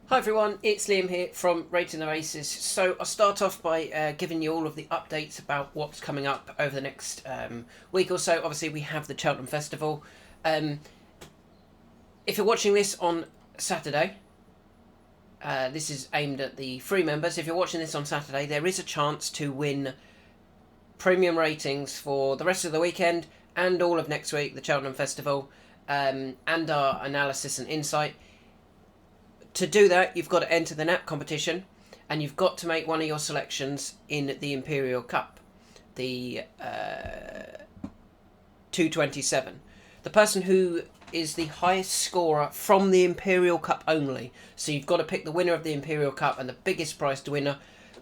Hi everyone, it's Liam here from Rating the Races. So I'll start off by giving you all of the updates about what's coming up over the next week or so. Obviously we have the Cheltenham Festival. If you're watching this on Saturday, this is aimed at the free members. If you're watching this on Saturday, there is a chance to win premium ratings for the rest of the weekend and all of next week, the Cheltenham Festival, and our analysis and insight. To do that, you've got to enter the NAP competition, and you've got to make one of your selections in the Imperial Cup, the 227. The person who is the highest scorer from the Imperial Cup only. So you've got to pick the winner of the Imperial Cup, and the biggest priced winner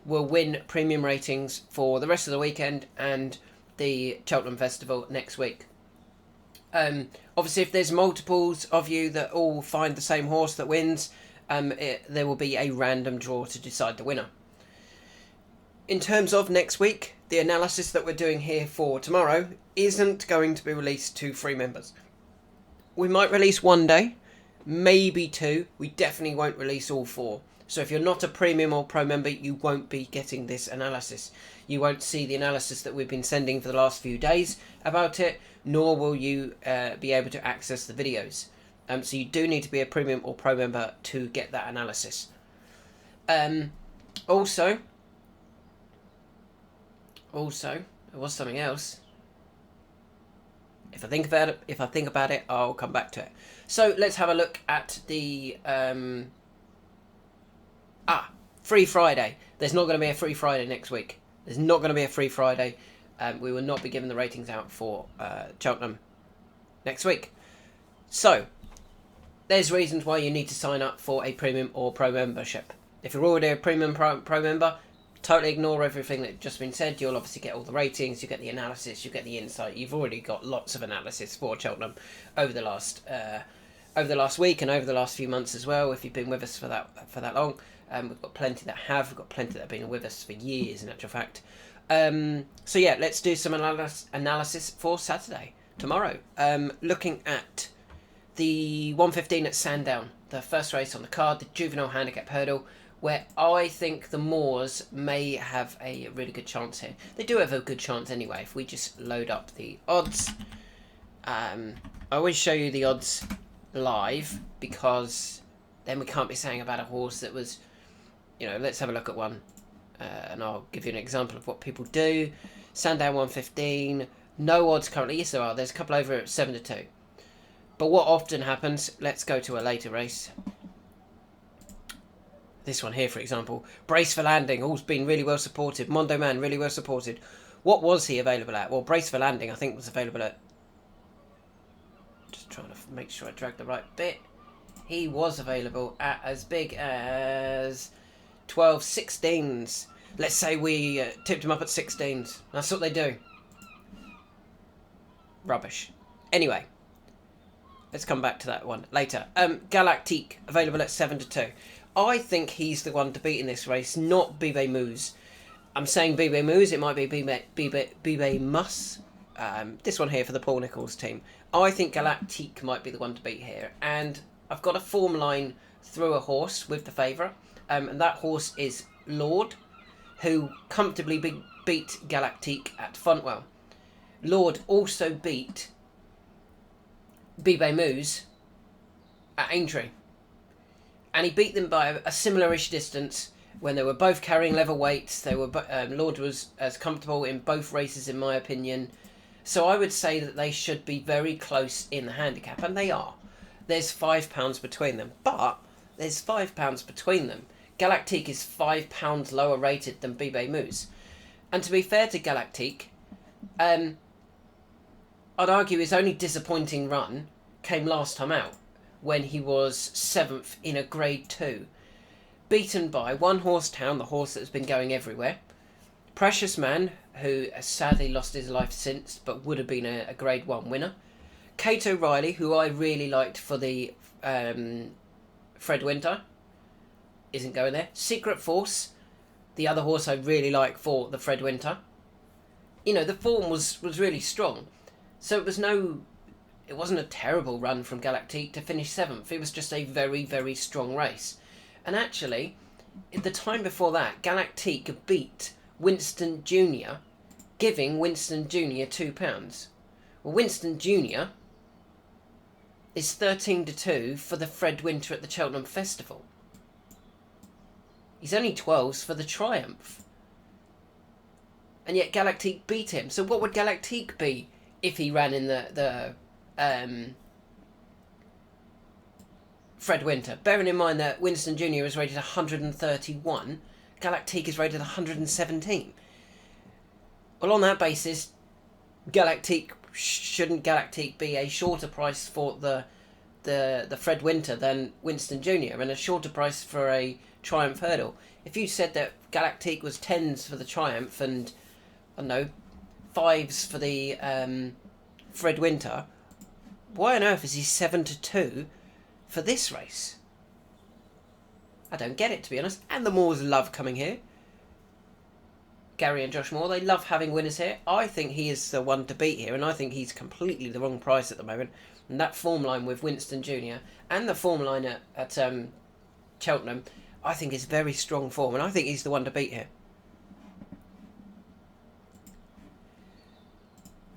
will win premium ratings for the rest of the weekend and the Cheltenham Festival next week. Obviously, if there's multiples of you that all find the same horse that wins, there will be a random draw to decide the winner. In terms of next week, the analysis that we're doing here for tomorrow isn't going to be released to free members. We might release one day, maybe two. We definitely won't release all four. So if you're not a premium or pro member, you won't be getting this analysis. You won't see the analysis that we've been sending for the last few days about it, nor will you be able to access the videos. So you do need to be a premium or pro member to get that analysis. Also, there was something else. If I think about it, I'll come back to it. So let's have a look at the Free Friday. There's not going to be a Free Friday next week. There's not going to be a Free Friday. We will not be giving the ratings out for Cheltenham next week. So there's reasons why you need to sign up for a premium or pro membership. If you're already a premium pro member, totally ignore everything that's just been said. You'll obviously get all the ratings, you get the analysis, you get the insight. You've already got lots of analysis for Cheltenham over the last week and over the last few months as well. If you've been with us for that long, we've got plenty that have. We've got plenty that have been with us for years, in actual fact. So yeah, let's do some analysis for Saturday, tomorrow. Looking at the 115 at Sandown, the first race on the card, the juvenile handicap hurdle, where I think the Moors may have a really good chance here. They do have a good chance anyway, if we just load up the odds. I always show you the odds live, because then we can't be saying about a horse that was, let's have a look at one. And I'll give you an example of what people do. Sandown 115, no odds currently. Yes, there are. There's a couple over at 7-2. But what often happens, let's go to a later race. This one here, for example. Brace for Landing, all's been really well supported. Mondo Man, really well supported. What was he available at? Well, Brace for Landing, I think, was available at... Just trying to make sure I drag the right bit. He was available at as big as 12 16s. Let's say we tipped him up at 16s. That's what they do. Rubbish. Anyway. Let's come back to that one later. Galactique, available at 7-2. I think he's the one to beat in this race, not Bibe Moose. I'm saying Bibe Moose, it might be Bibe Muss. This one here for the Paul Nicholls team. I think Galactique might be the one to beat here. And I've got a form line through a horse with the favourite. And that horse is Lord, who comfortably beat Galactique at Fontwell. Lord also beat Bibe Moose at Aintree, and he beat them by a similar-ish distance when they were both carrying level weights. They were Lord was as comfortable in both races, in my opinion. So I would say that they should be very close in the handicap, and they are. There's £5 between them, but there's £5 between them. Galactique is £5 lower rated than Bibe Moose, and to be fair to Galactique, I'd argue his only disappointing run came last time out, when he was 7th in a Grade 2. Beaten by One Horse Town, the horse that's been going everywhere. Precious Man, who has sadly lost his life since, but would have been a Grade 1 winner. Kate O'Reilly, who I really liked for the Fred Winter, isn't going there. Secret Force, the other horse I really like for the Fred Winter. The form was really strong. So it wasn't a terrible run from Galactique to finish 7th. It was just a very, very strong race. And actually, the time before that, Galactique beat Winston Jr., giving Winston Jr. £2. Well, Winston Jr. is 13-2 for the Fred Winter at the Cheltenham Festival. He's only 12s for the Triumph. And yet Galactique beat him. So what would Galactique be if he ran in the Fred Winter? Bearing in mind that Winston Jr. is rated 131, Galactique is rated 117. Well, on that basis, shouldn't Galactique be a shorter price for the Fred Winter than Winston Jr. and a shorter price for a Triumph Hurdle? If you said that Galactique was 10s for the Triumph and, I don't know, 5s for the Fred Winter, why on earth is he 7-2 for this race? I don't get it, to be honest. And the Moors love coming here. Gary and Josh Moore, they love having winners here. I think he is the one to beat here, and I think he's completely the wrong price at the moment. And that form line with Winston Jr. and the form line at Cheltenham, I think is very strong form, and I think he's the one to beat here.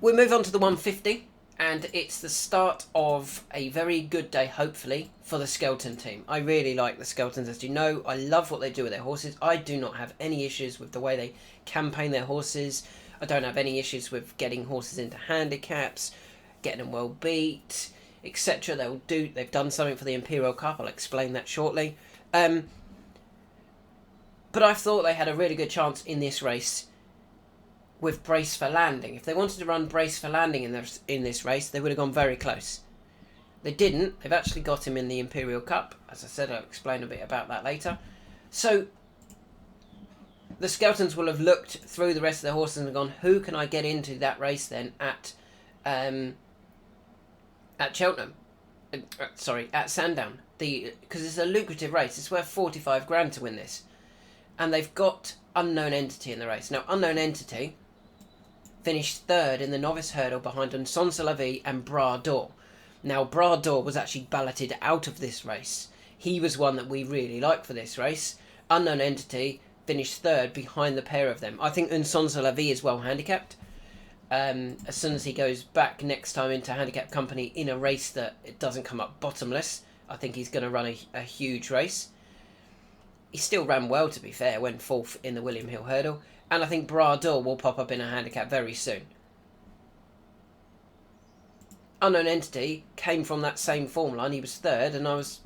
We'll move on to the 150, and it's the start of a very good day, hopefully, for the Skelton team. I really like the Skeltons, as you know. I love what they do with their horses. I do not have any issues with the way they campaign their horses. I don't have any issues with getting horses into handicaps, getting them well beat, etc. They've done something for the Imperial Cup. I'll explain that shortly. But I thought they had a really good chance in this race with Brace for Landing. If they wanted to run Brace for Landing in this race, they would have gone very close. They didn't. They've actually got him in the Imperial Cup. As I said, I'll explain a bit about that later. So the Skeltons will have looked through the rest of their horses and gone, who can I get into that race then at Cheltenham? At Sandown. Because it's a lucrative race. It's worth 45 grand to win this. And they've got Unknown Entity in the race. Now, Unknown Entity finished third in the novice hurdle behind Sans La Vie and Bras d'Or. Now, Bras d'Or was actually balloted out of this race. He was one that we really like for this race. Unknown Entity finished third behind the pair of them. I think Sans La Vie is well handicapped. As soon as he goes back next time into handicap company in a race that it doesn't come up bottomless, I think he's going to run a huge race. He still ran well, to be fair, went fourth in the William Hill Hurdle. And I think Bras d'Or will pop up in a handicap very soon. Unknown Entity came from that same form line. He was third, and I was,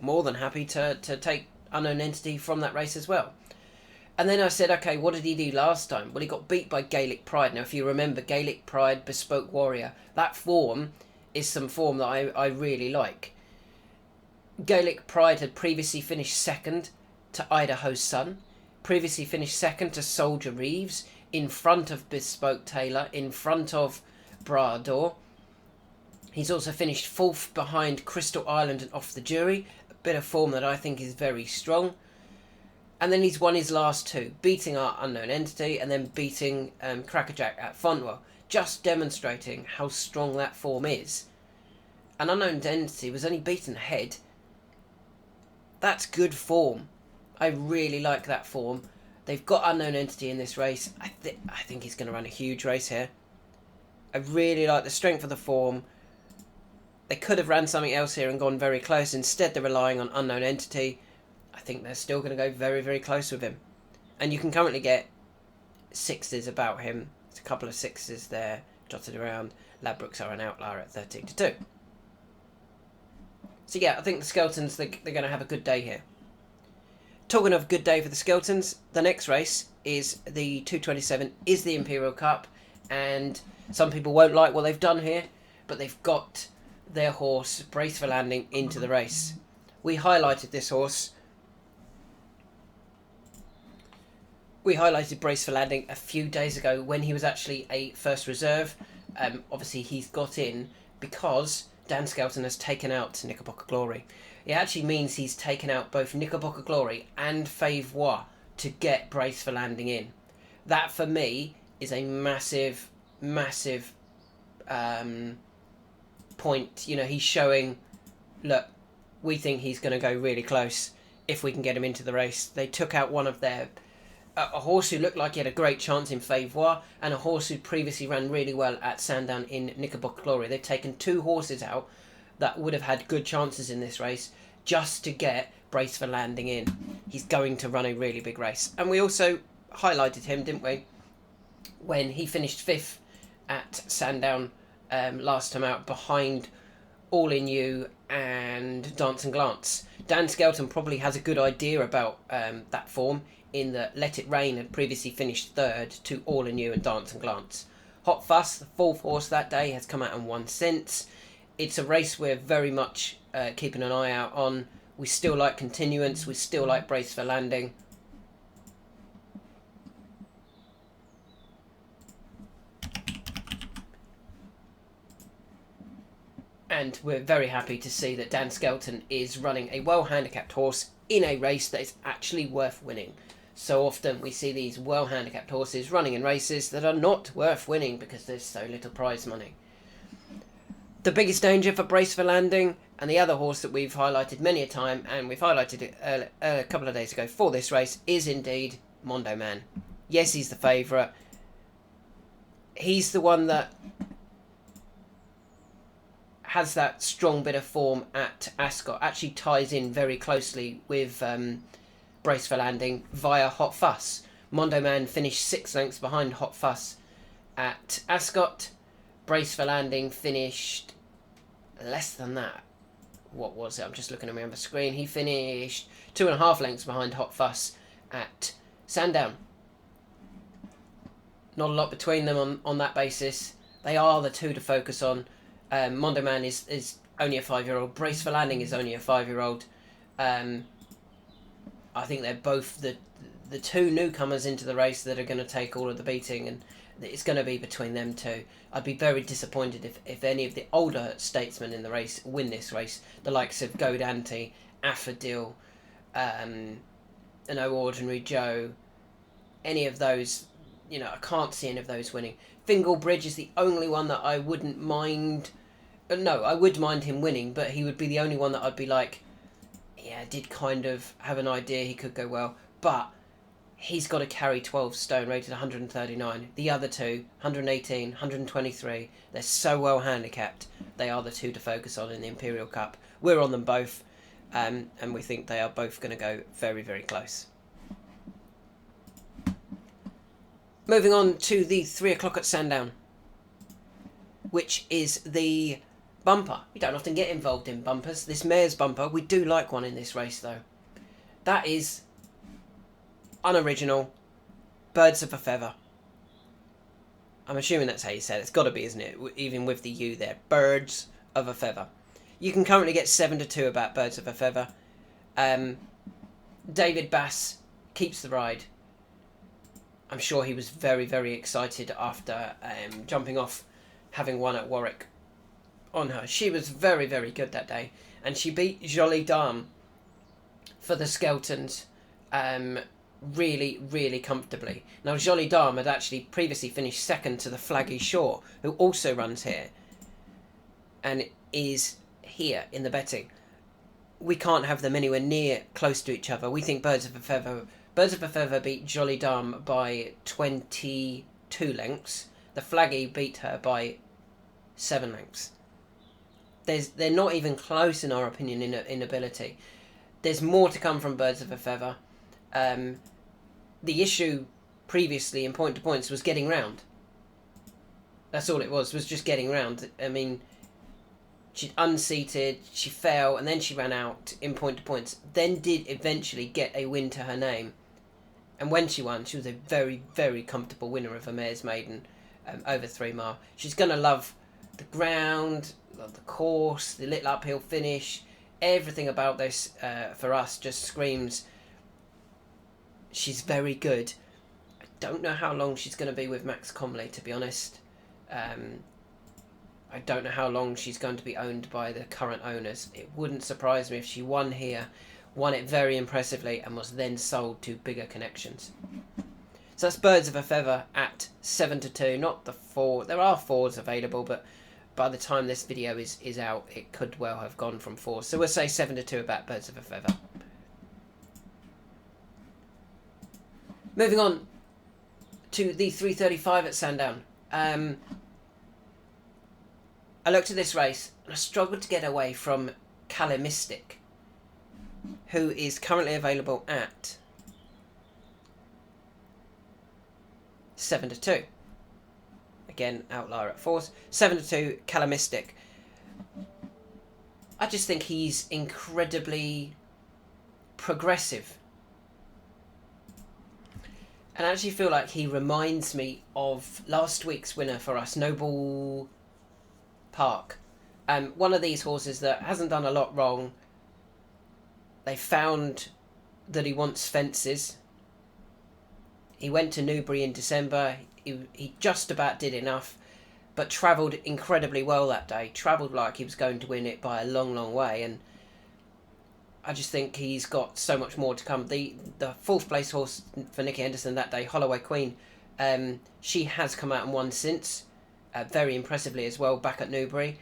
more than happy to take Unknown Entity from that race as well. And then I said, okay, what did he do last time? Well, he got beat by Gaelic Pride. Now, if you remember, Gaelic Pride, Bespoke Warrior, that form is some form that I really like. Gaelic Pride had previously finished second to Idaho's Sun, previously finished second to Soldier Reeves, in front of Bespoke Taylor, in front of Bras d'Or. He's also finished fourth behind Crystal Island and Off the Jury, a bit of form that I think is very strong. And then he's won his last two, beating our Unknown Entity and then beating Crackerjack at Fontwell, just demonstrating how strong that form is. And Unknown Entity was only beaten ahead. That's good form. I really like that form. They've got Unknown Entity in this race. I think he's going to run a huge race here. I really like the strength of the form. They could have ran something else here and gone very close. Instead, they're relying on Unknown Entity. I think they're still going to go very, very close with him. And you can currently get sixes about him. There's a couple of sixes there jotted around. Ladbrokes are an outlier at 13-2. So yeah, I think the Skeltons, they're going to have a good day here. Talking of good day for the Skeltons, the next race is the 227, is the Imperial Cup. And some people won't like what they've done here, but they've got their horse, Brace for Landing, into the race. We highlighted this horse. We highlighted Brace for Landing a few days ago when he was actually a first reserve. Obviously, he's got in because Dan Skelton has taken out Knickerbocker Glory. It actually means he's taken out both Knickerbocker Glory and Fave Moi to get Brace for Landing in. That, for me, is a massive, massive point. He's showing, look, we think he's going to go really close. if we can get him into the race. They took out one of their... a horse who looked like he had a great chance in Favois, and a horse who previously ran really well at Sandown in Knickerbocker Glory. They've taken 2 horses out that would have had good chances in this race just to get Brace for Landing in. He's going to run a really big race. And we also highlighted him, didn't we, when he finished 5th at Sandown last time out, behind All In You and Dance and Glance. Dan Skelton probably has a good idea about that form, in that Let It Rain had previously finished 3rd to All In You and Dance and Glance. Hot Fuss, the 4th horse that day, has come out and won since. It's a race we're very much keeping an eye out on. We still like Continuance, we still like Brace for Landing. And we're very happy to see that Dan Skelton is running a well-handicapped horse in a race that is actually worth winning. So often we see these well-handicapped horses running in races that are not worth winning because there's so little prize money. The biggest danger for Brace for Landing, and the other horse that we've highlighted many a time, and we've highlighted it a couple of days ago for this race, is indeed Mondo Man. Yes, he's the favourite. He's the one that has that strong bit of form at Ascot. Actually ties in very closely with Brace for Landing via Hot Fuss. Mondo Man finished 6 lengths behind Hot Fuss at Ascot. Brace for Landing finished less than that. What was it? I'm just looking at my other screen. He finished 2.5 lengths behind Hot Fuss at Sandown. Not a lot between them on that basis. They are the 2 to focus on. Mondo Man is only a 5-year-old. Brace for Landing is only a 5-year-old. I think they're both the 2 newcomers into the race that are going to take all of the beating, and it's going to be between them 2. I'd be very disappointed if any of the older statesmen in the race win this race. The likes of Godante, Affadil, and No Ordinary Joe. Any of those, I can't see any of those winning. Fingal Bridge is the only one that I wouldn't mind. No, I would mind him winning, but he would be the only one that I'd be like, yeah, I did kind of have an idea he could go well, but he's got to carry 12 stone, rated 139. The other 2, 118, 123, they're so well handicapped. They are the 2 to focus on in the Imperial Cup. We're on them both, and we think they are both going to go very, very close. Moving on to the 3 o'clock at Sandown, which is the bumper. We don't often get involved in bumpers. This mare's bumper, we do like one in this race though. That is unoriginal, Birds of a Feather. I'm assuming that's how you say it. It's got to be, isn't it? Even with the U there. Birds of a Feather. You can currently get 7-2 about Birds of a Feather. David Bass keeps the ride. I'm sure he was very, very excited after jumping off, having won at Warwick on her. She was very, very good that day. And she beat Jolie Dame for the Skeltons really, really comfortably. Now, Jolie Dame had actually previously finished 2nd to the Flaggy Shore, who also runs here and is here in the betting. We can't have them anywhere near close to each other. We think Birds of a Feather beat Jolie Dame by 22 lengths. The Flaggy beat her by 7 lengths. They're not even close, in our opinion, in ability. There's more to come from Birds of a Feather. The issue previously in point to points was getting round. That's all it was just getting round. I mean, she unseated, she fell, and then she ran out in point to points. Then did eventually get a win to her name. And when she won, she was a very, very comfortable winner of a Mare's Maiden over 3 mile. She's going to love the ground, love the course, the little uphill finish. Everything about this, for us, just screams she's very good. I don't know how long she's going to be with Max Comley, to be honest. I don't know how long she's going to be owned by the current owners. It wouldn't surprise me if she won here, won it very impressively, and was then sold to bigger connections. So that's Birds of a Feather at 7-2, not the 4. There are 4s available, but by the time this video is out, it could well have gone from 4. So we'll say 7-2 about Birds of a Feather. Moving on to the 3:35 at Sandown. I looked at this race and I struggled to get away from Calamistic, who is currently available at 7-2. Again, outlier at fours. 7-2, Calamistic. I just think he's incredibly progressive. And I actually feel like he reminds me of last week's winner for us, Noble Park. One of these horses that hasn't done a lot wrong. They found that he wants fences. He went to Newbury in December. He just about did enough, but travelled incredibly well that day. Travelled like he was going to win it by a long, long way. And I just think he's got so much more to come. The fourth place horse for Nicky Henderson that day, Holloway Queen, she has come out and won since, very impressively as well, back at Newbury.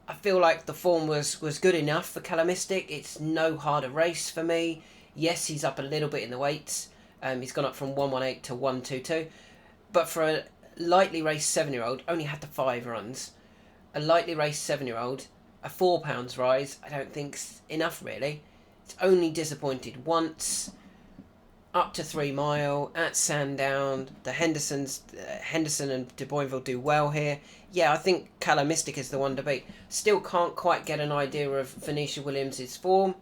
I feel like the form was good enough for Calamistic. It's no harder race for me. Yes, he's up a little bit in the weights. He's gone up from 118 to 122. But for a lightly raced 7-year-old, only had the 5 runs. A lightly raced 7-year-old, a £4 rise, I don't think's enough really. It's only disappointed once. Up to 3 Mile at Sandown. The Henderson and De Boinville do well here. Yeah, I think Calamistic is the one to beat. Still can't quite get an idea of Venetia Williams' form.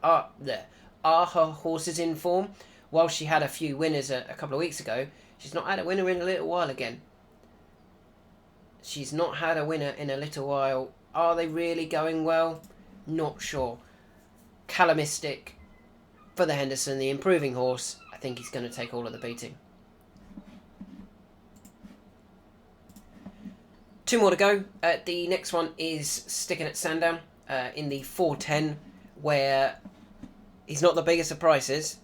Are her horses in form? While she had a few winners a couple of weeks ago, she's not had a winner in a little while again. She's not had a winner in a little while. Are they really going well? Not sure. Calamistic for the Henderson, the improving horse. I think he's going to take all of the beating. 2 more to go. The next one is sticking at Sandown in the 4:10, where he's not the biggest of prices.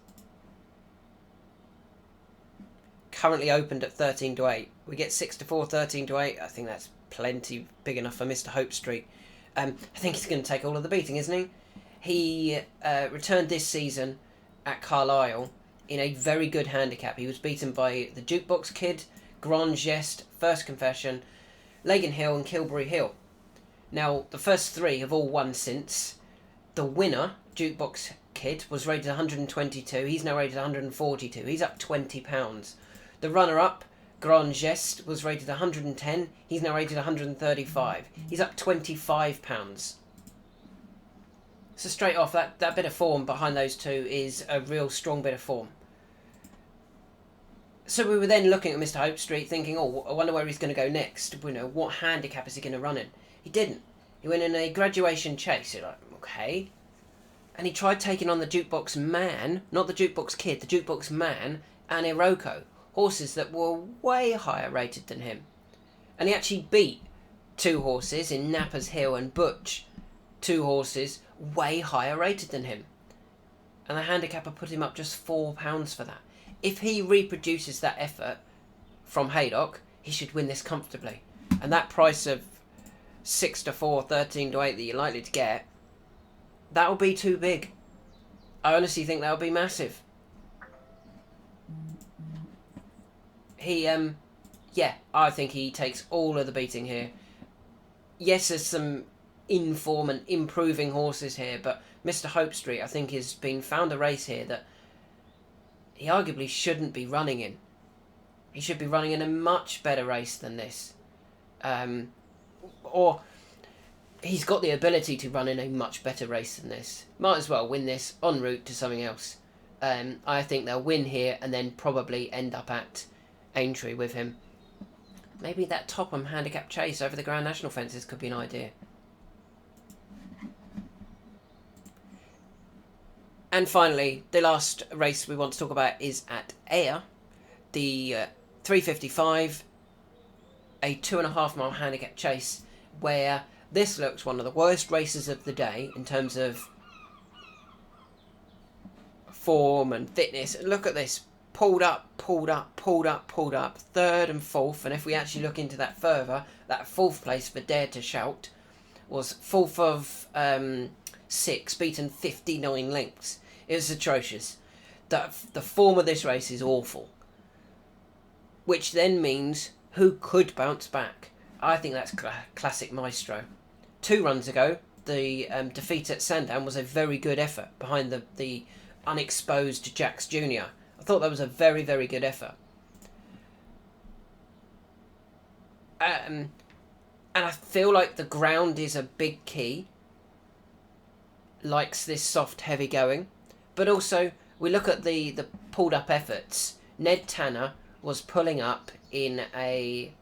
Currently opened at 13-8. We get 6-4, 13-8. I think that's plenty big enough for Mr. Hope Street. I think he's going to take all of the beating, isn't he? He returned this season at Carlisle in a very good handicap. He was beaten by the Jukebox Kid, Grand Geste, First Confession, Lagan Hill and Kilbury Hill. Now, the first 3 have all won since. The winner, Jukebox Kid, was rated 122. He's now rated 142. He's up £20. The runner-up, Grand Geste, was rated 110. He's now rated 135. He's up £25. So straight off, that bit of form behind those two is a real strong bit of form. So we were then looking at Mr. Hope Street thinking, oh, I wonder where he's going to go next. You know, what handicap is he going to run in? He didn't. He went in a graduation chase. You're like, okay. And he tried taking on the Jukebox Man, not the Jukebox Kid, the Jukebox Man and Iroko. Horses that were way higher rated than him. And he actually beat 2 horses in Napper's Hill and Butch. 2 horses way higher rated than him. And the handicapper put him up just £4 for that. If he reproduces that effort from Haydock, he should win this comfortably. And that price of 6-4, 13-8 that you're likely to get, that'll be too big. I honestly think that'll be massive. I think he takes all of the beating here. Yes, there's some in-form and improving horses here, but Mr. Hope Street, I think, has been found a race here that he arguably shouldn't be running in. He should be running in a much better race than this. Or he's got the ability to run in a much better race than this. Might as well win this en route to something else. I think they'll win here and then probably end up at Aintree with him. Maybe that Topham handicap chase over the Grand National fences could be an idea. And finally, the last race we want to talk about is at Ayr, the 3:55, a 2.5 mile handicap chase, where this looks one of the worst races of the day in terms of form and fitness. Look at this. Pulled up, 3rd and 4th, and if we actually look into that further, that 4th place for Dare to Shout was 4th of 6, beaten 59 lengths. It was atrocious. The form of this race is awful, which then means who could bounce back? I think that's classic Maestro. 2 runs ago, the defeat at Sandown was a very good effort behind the unexposed Jacks Jr. I thought that was a very, very good effort. And I feel like the ground is a big key. Likes this soft, heavy going. But also, we look at the pulled up efforts. Ned Tanner was pulling up in a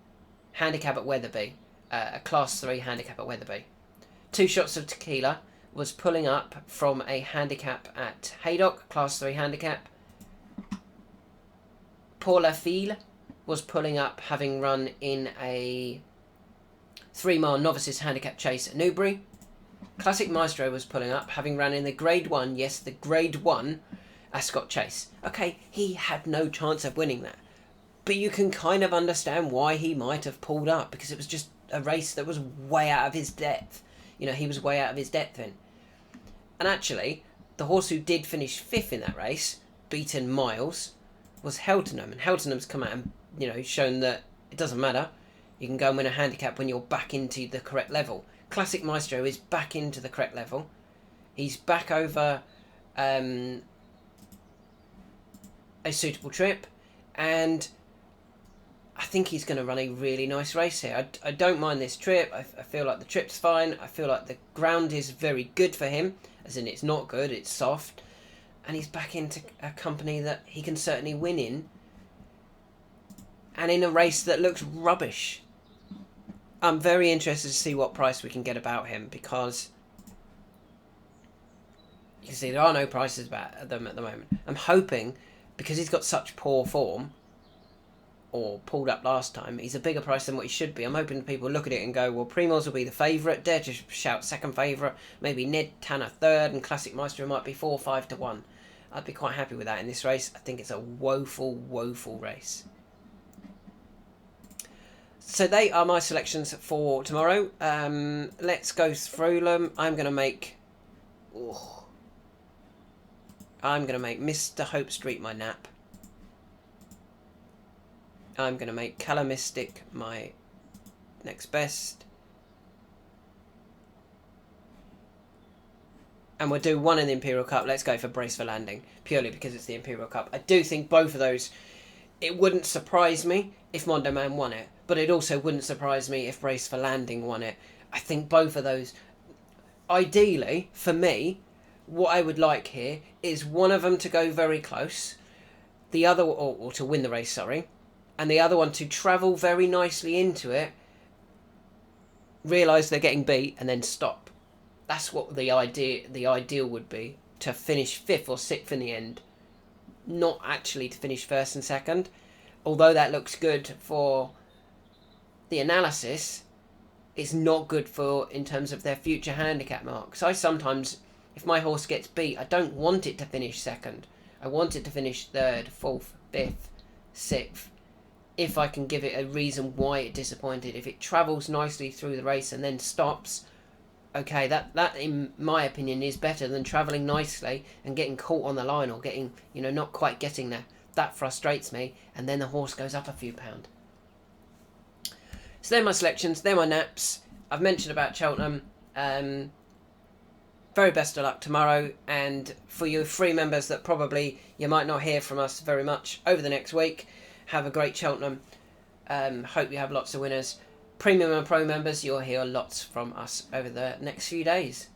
handicap at Wetherby, a Class 3 handicap at Wetherby. 2 Shots of Tequila was pulling up from a handicap at Haydock, Class 3 handicap. Paul Lafille was pulling up, having run in a 3-mile novices handicap chase at Newbury. Classic Maestro was pulling up, having run in the Grade 1, yes, the Grade 1 Ascot Chase. Okay, he had no chance of winning that. But you can kind of understand why he might have pulled up, because it was just a race that was way out of his depth. You know, he was way out of his depth in. And actually, the horse who did finish 5th in that race, beaten miles, was Cheltenham. And Cheltenham's come out and, you know, shown that it doesn't matter. You can go and win a handicap when you're back into the correct level. Classic Maestro is back into the correct level. He's back over a suitable trip. And I think he's going to run a really nice race here. I don't mind this trip. I feel like the trip's fine. I feel like the ground is very good for him. As in, it's not good, it's soft. And he's back into a company that he can certainly win in. And in a race that looks rubbish. I'm very interested to see what price we can get about him, because you can see there are no prices about them at the moment. I'm hoping, because he's got such poor form, or pulled up last time, he's a bigger price than what he should be. I'm hoping people look at it and go, well, Primoz will be the favourite, dare to shout second favourite, maybe Ned Tanner third, and Classic Maestro might be 4 or 5 to 1. I'd be quite happy with that in this race. I think it's a woeful, woeful race. So they are my selections for tomorrow. Let's go through them. I'm going to make Mr. Hope Street my nap. I'm going to make Colour Mystic my next best. And we'll do one in the Imperial Cup. Let's go for Brace for Landing, purely because it's the Imperial Cup. I do think both of those, it wouldn't surprise me if Mondo Man won it, but it also wouldn't surprise me if Brace for Landing won it. I think both of those, ideally, for me, what I would like here is one of them to go very close, the other, or to win the race, sorry, and the other one to travel very nicely into it, realise they're getting beat, and then stop. That's what the ideal would be, to finish 5th or 6th in the end, not actually to finish 1st and 2nd. Although that looks good for the analysis, it's not good for in terms of their future handicap marks. I sometimes, if my horse gets beat, I don't want it to finish 2nd. I want it to finish 3rd, 4th, 5th, 6th. If I can give it a reason why it disappointed. If it travels nicely through the race and then stops, okay, that in my opinion is better than travelling nicely and getting caught on the line, or getting, you know, not quite getting there. That frustrates me, and then the horse goes up a few pound. So they're my selections, they're my naps. I've mentioned about Cheltenham. Very best of luck tomorrow, and for you free members that probably you might not hear from us very much over the next week, have a great Cheltenham. Hope you have lots of winners. Premium and Pro members, you'll hear lots from us over the next few days.